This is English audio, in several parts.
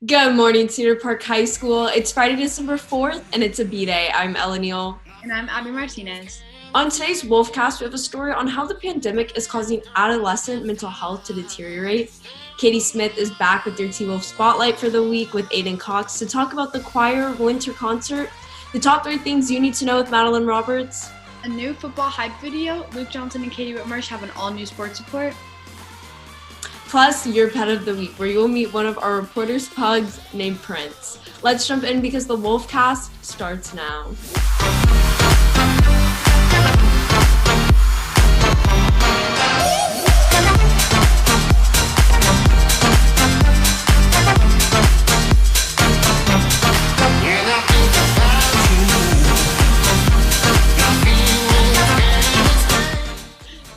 Good morning, Cedar Park High School. It's Friday, December 4th, and it's a B-Day. I'm Ella Neal. And I'm Abby Martinez. On today's Wolfcast, we have a story on how the pandemic is causing adolescent mental health to deteriorate. Katie Smith is back with your T-Wolf Spotlight for the week with Aiden Cox to talk about the choir winter concert, the top 3 things you need to know with Madeline Roberts, A new football hype video. Luke Johnson and Katie Whitmarsh have an all-new sports report. plus your pet of the week, where you will meet one of our reporter's pugs named Prince. Let's jump in because the Wolfcast starts now.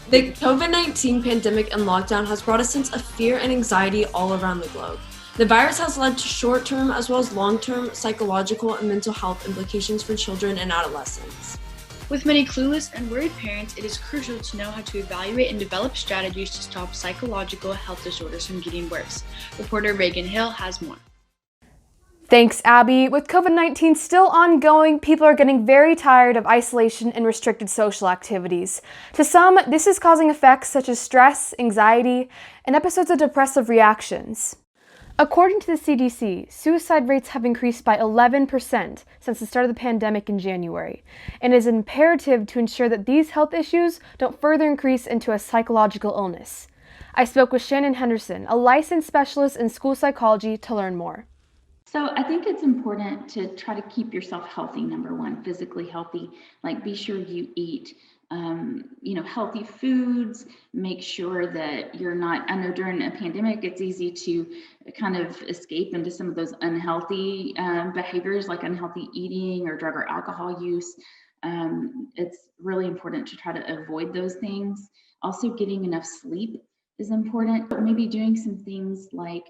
The COVID-19 pandemic and lockdown has brought a sense of fear and anxiety all around the globe. The virus has led to short-term as well as long-term psychological and mental health implications for children and adolescents. With many clueless and worried parents, it is crucial to know how to evaluate and develop strategies to stop psychological health disorders from getting worse. Reporter Reagan Hill has more. Thanks, Abby. With COVID-19 still ongoing, people are getting very tired of isolation and restricted social activities. To some, this is causing effects such as stress, anxiety, and episodes of depressive reactions. According to the CDC, suicide rates have increased by 11% since the start of the pandemic in January, and it is imperative to ensure that these health issues don't further increase into a psychological illness. I spoke with Shannon Henderson, a licensed specialist in school psychology, to learn more. So I think it's important to try to keep yourself healthy, number one, physically healthy. Like be sure you eat, healthy foods, make sure that you're not, I know during a pandemic, it's easy to kind of escape into some of those unhealthy behaviors like unhealthy eating or drug or alcohol use. It's really important to try to avoid those things. Also getting enough sleep is important, but maybe doing some things like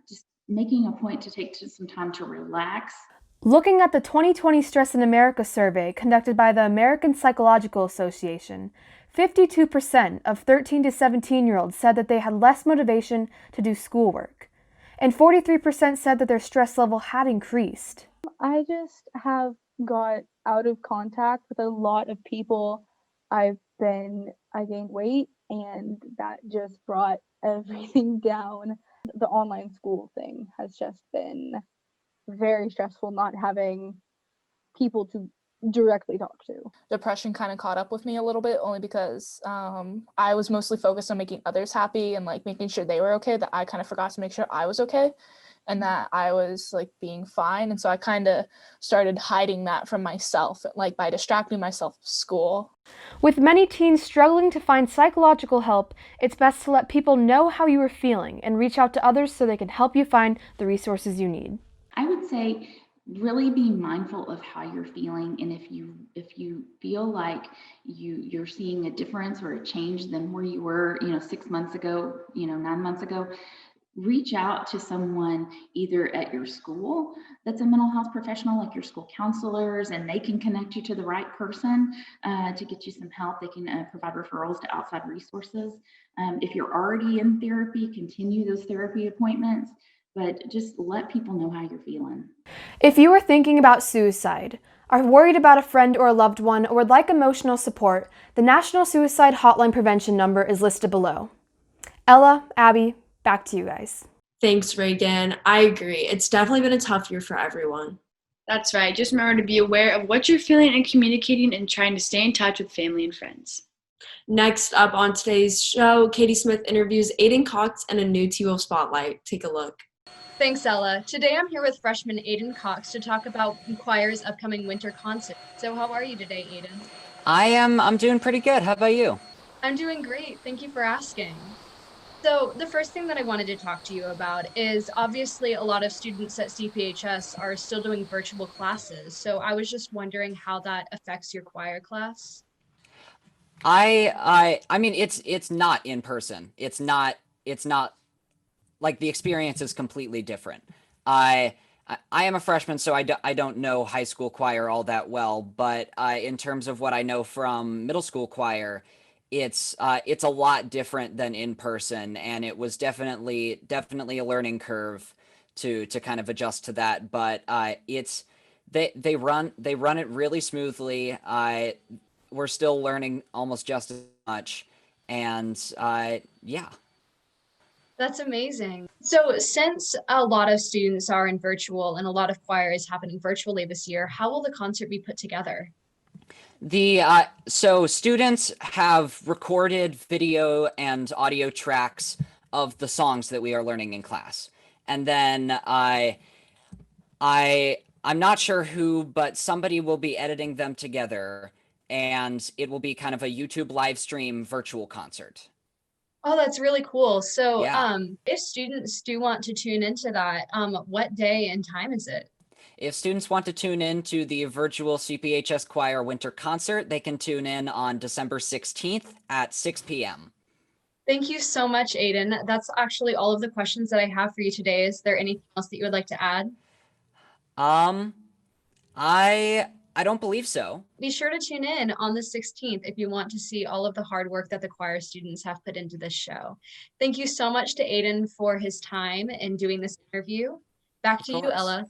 just making a point to take some time to relax. Looking at the 2020 Stress in America survey conducted by the American Psychological Association, 52% of 13 to 17-year-olds said that they had less motivation to do schoolwork, and 43% said that their stress level had increased. I just have got out of contact with a lot of people. I gained weight, and that just brought everything down. The online school thing has just been very stressful, not having people to directly talk to. Depression kind of caught up with me a little bit, only because I was mostly focused on making others happy and like making sure they were okay, that I kind of forgot to make sure I was okay and that I was like being fine. And so I kind of started hiding that from myself, like by distracting myself with school. With many teens struggling to find psychological help, it's best to let people know how you are feeling and reach out to others so they can help you find the resources you need. I would say really be mindful of how you're feeling, and if you feel like you're seeing a difference or a change than where you were 6 months ago, 9 months ago, reach out to someone either at your school that's a mental health professional, like your school counselors, and they can connect you to the right person to get you some help. They can provide referrals to outside resources. If you're already in therapy, continue those therapy appointments, but just let people know how you're feeling. If you are thinking about suicide, are worried about a friend or a loved one, or would like emotional support, the National Suicide Hotline Prevention number is listed below. Ella, Abby, back to you guys. Thanks, Reagan. I agree. It's definitely been a tough year for everyone. That's right. Just remember to be aware of what you're feeling and communicating and trying to stay in touch with family and friends. Next up on today's show, Katie Smith interviews Aiden Cox and a new T-Wolf Spotlight. Take a look. Thanks, Ella. Today I'm here with freshman Aiden Cox to talk about choir's upcoming winter concert. So how are you today, Aiden? I'm doing pretty good. How about you? I'm doing great. Thank you for asking. So the first thing that I wanted to talk to you about is obviously a lot of students at CPHS are still doing virtual classes. So I was just wondering how that affects your choir class. I mean it's not in person. It's not like the experience is completely different. I am a freshman, so I don't know high school choir all that well, but in terms of what I know from middle school choir, it's a lot different than in person, and it was definitely a learning curve to kind of adjust to that. But it's they run it really smoothly. We're still learning almost just as much, and yeah. That's amazing. So, since a lot of students are in virtual and a lot of choir is happening virtually this year, how will the concert be put together? So students have recorded video and audio tracks of the songs that we are learning in class, and then I'm not sure who, but somebody will be editing them together, and it will be kind of a YouTube live stream virtual concert. Oh, that's really cool. So, Yeah. if students do want to tune into that, what day and time is it? If students want to tune in to the virtual CPHS Choir Winter Concert, they can tune in on December 16th at 6 p.m. Thank you so much, Aiden. That's actually all of the questions that I have for you today. Is there anything else that you would like to add? I don't believe so. Be sure to tune in on the 16th if you want to see all of the hard work that the choir students have put into this show. Thank you so much to Aiden for his time in doing this interview. Back to you, Ella.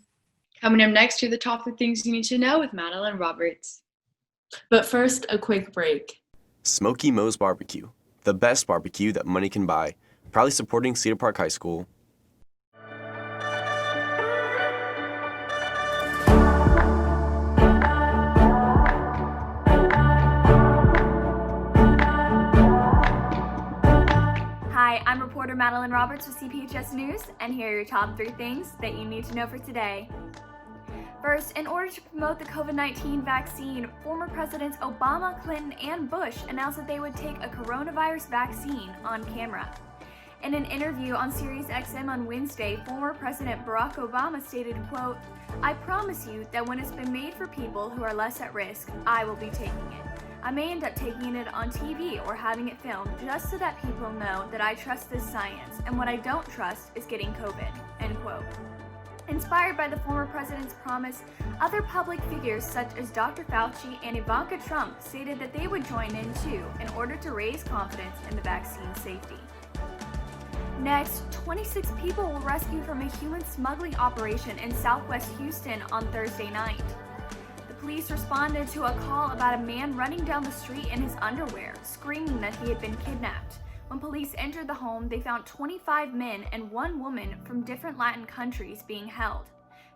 Coming up next are the top 3 things you need to know with Madeline Roberts. But first, a quick break. Smoky Moe's Barbecue, the best barbecue that money can buy. Proudly supporting Cedar Park High School. Hi, I'm reporter Madeline Roberts with CPHS News, and here are your top 3 things that you need to know for today. First, in order to promote the COVID-19 vaccine, former Presidents Obama, Clinton, and Bush announced that they would take a coronavirus vaccine on camera. In an interview on Sirius XM on Wednesday, former President Barack Obama stated, quote, "I promise you that when it's been made for people who are less at risk, I will be taking it. I may end up taking it on TV or having it filmed just so that people know that I trust this science, and what I don't trust is getting COVID," end quote. Inspired by the former president's promise, other public figures such as Dr. Fauci and Ivanka Trump stated that they would join in too in order to raise confidence in the vaccine's safety. Next, 26 people were rescued from a human smuggling operation in southwest Houston on Thursday night. The police responded to a call about a man running down the street in his underwear, screaming that he had been kidnapped. When police entered the home, they found 25 men and 1 woman from different Latin countries being held.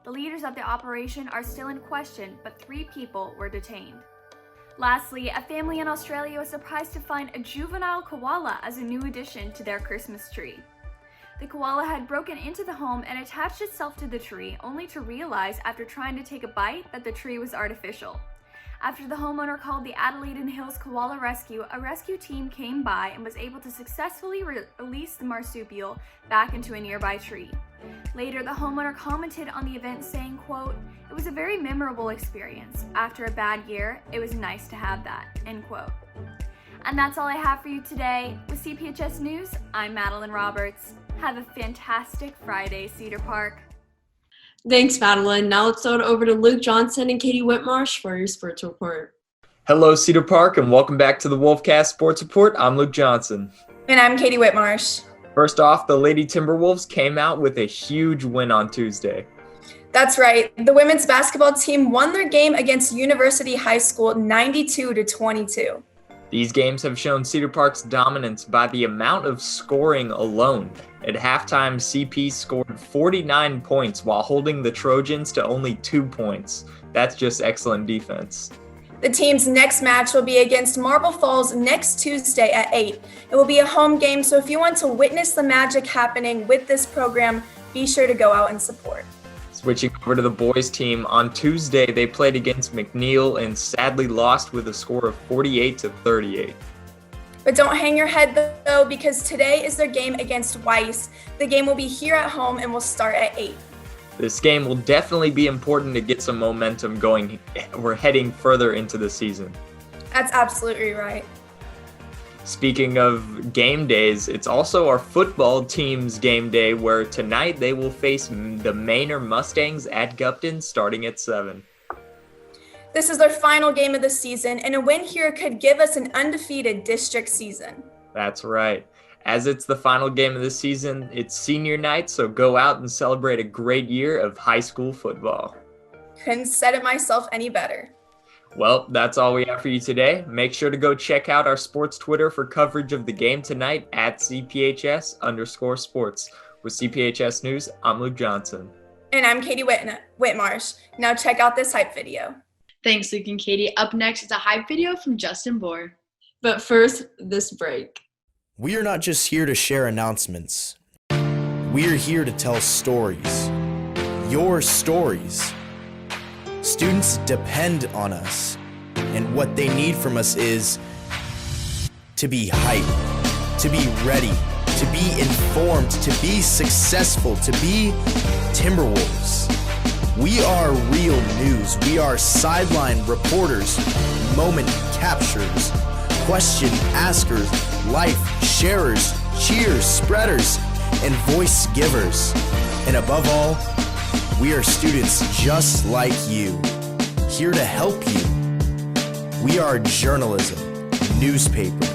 The leaders of the operation are still in question, but 3 people were detained. Lastly, a family in Australia was surprised to find a juvenile koala as a new addition to their Christmas tree. The koala had broken into the home and attached itself to the tree, only to realize after trying to take a bite that the tree was artificial. After the homeowner called the Adelaide and Hills Koala Rescue, a rescue team came by and was able to successfully release the marsupial back into a nearby tree. Later, the homeowner commented on the event saying, quote, "It was a very memorable experience. After a bad year, it was nice to have that," end quote. And that's all I have for you today. With CPHS News, I'm Madeline Roberts. Have a fantastic Friday, Cedar Park. Thanks, Madeline. Now let's throw it over to Luke Johnson and Katie Whitmarsh for your sports report. Hello, Cedar Park, and welcome back to the Wolfcast Sports Report. I'm Luke Johnson. And I'm Katie Whitmarsh. First off, the Lady Timberwolves came out with a huge win on Tuesday. That's right. The women's basketball team won their game against University High School 92-22. These games have shown Cedar Park's dominance by the amount of scoring alone. At halftime, CP scored 49 points while holding the Trojans to only 2 points. That's just excellent defense. The team's next match will be against Marble Falls next Tuesday at 8. It will be a home game, so if you want to witness the magic happening with this program, be sure to go out and support. Switching over to the boys team, on Tuesday they played against McNeil and sadly lost with a score of 48-38. But don't hang your head though, because today is their game against Weiss. The game will be here at home and will start at 8. This game will definitely be important to get some momentum going. We're heading further into the season. That's absolutely right. Speaking of game days, it's also our football team's game day, where tonight they will face the Manor Mustangs at Gupton starting at 7. This is their final game of the season, and a win here could give us an undefeated district season. That's right. As it's the final game of the season, it's senior night, so go out and celebrate a great year of high school football. Couldn't said it myself any better. Well, that's all we have for you today. Make sure to go check out our sports Twitter for coverage of the game tonight at CPHS_sports. With CPHS News, I'm Luke Johnson. And I'm Katie Whitmarsh. Now check out this hype video. Thanks, Luke and Katie. Up next is a hype video from Justin Bohr. But first, this break. We are not just here to share announcements. We're here to tell stories. Your stories. Students depend on us, and what they need from us is to be hyped, to be ready, to be informed, to be successful, to be Timberwolves. We are real news. We are sideline reporters, moment capturers, question askers, life sharers, cheers spreaders, and voice givers. And above all, we are students just like you, here to help you. We are journalism, newspaper,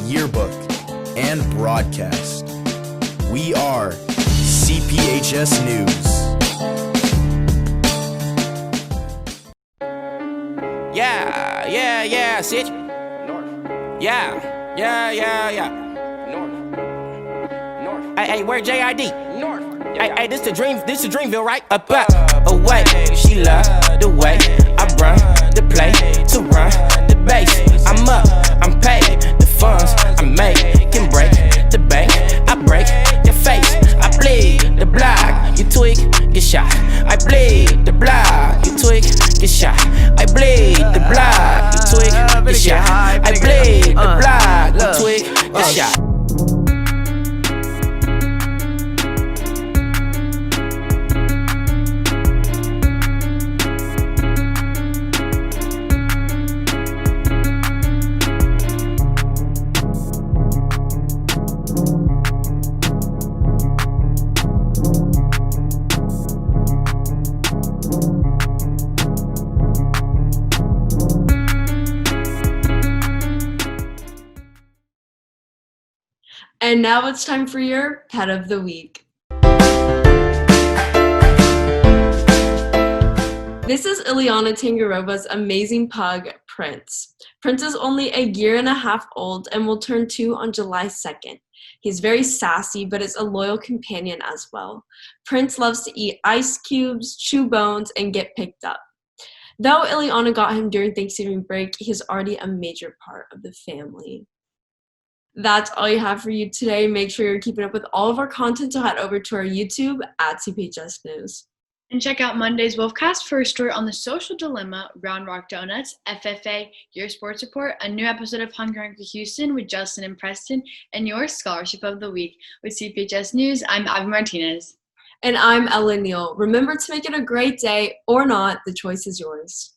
yearbook, and broadcast. We are CPHS News. Yeah, sit. North. Yeah. North. Hey, where JID? North. Hey, this the Dreamville, right? Up, away. She love the way I run the play to run the base. I'm up, I'm paid. The funds I make can break the bank. I break your face. I bleed the block. You tweak, get shot. I bleed the block. You tweak, get shot. I bleed the block. You tweak, get shot. I bleed the block. You tweak, get shot. And now it's time for your Pet of the Week. This is Ileana Tangarova's amazing pug, Prince. Prince is only a year and a half old and will turn 2 on July 2nd. He's very sassy, but is a loyal companion as well. Prince loves to eat ice cubes, chew bones, and get picked up. Though Ileana got him during Thanksgiving break, he is already a major part of the family. That's all you have for you today. Make sure you're keeping up with all of our content, so head over to our YouTube at CPHS News. And check out Monday's Wolfcast for a story on the social dilemma, Round Rock Donuts, FFA, Your Sports Report, a new episode of Hungry Hungry Houston with Justin and Preston, and your Scholarship of the Week. With CPHS News, I'm Abby Martinez. And I'm Ella Neal. Remember to make it a great day or not, the choice is yours.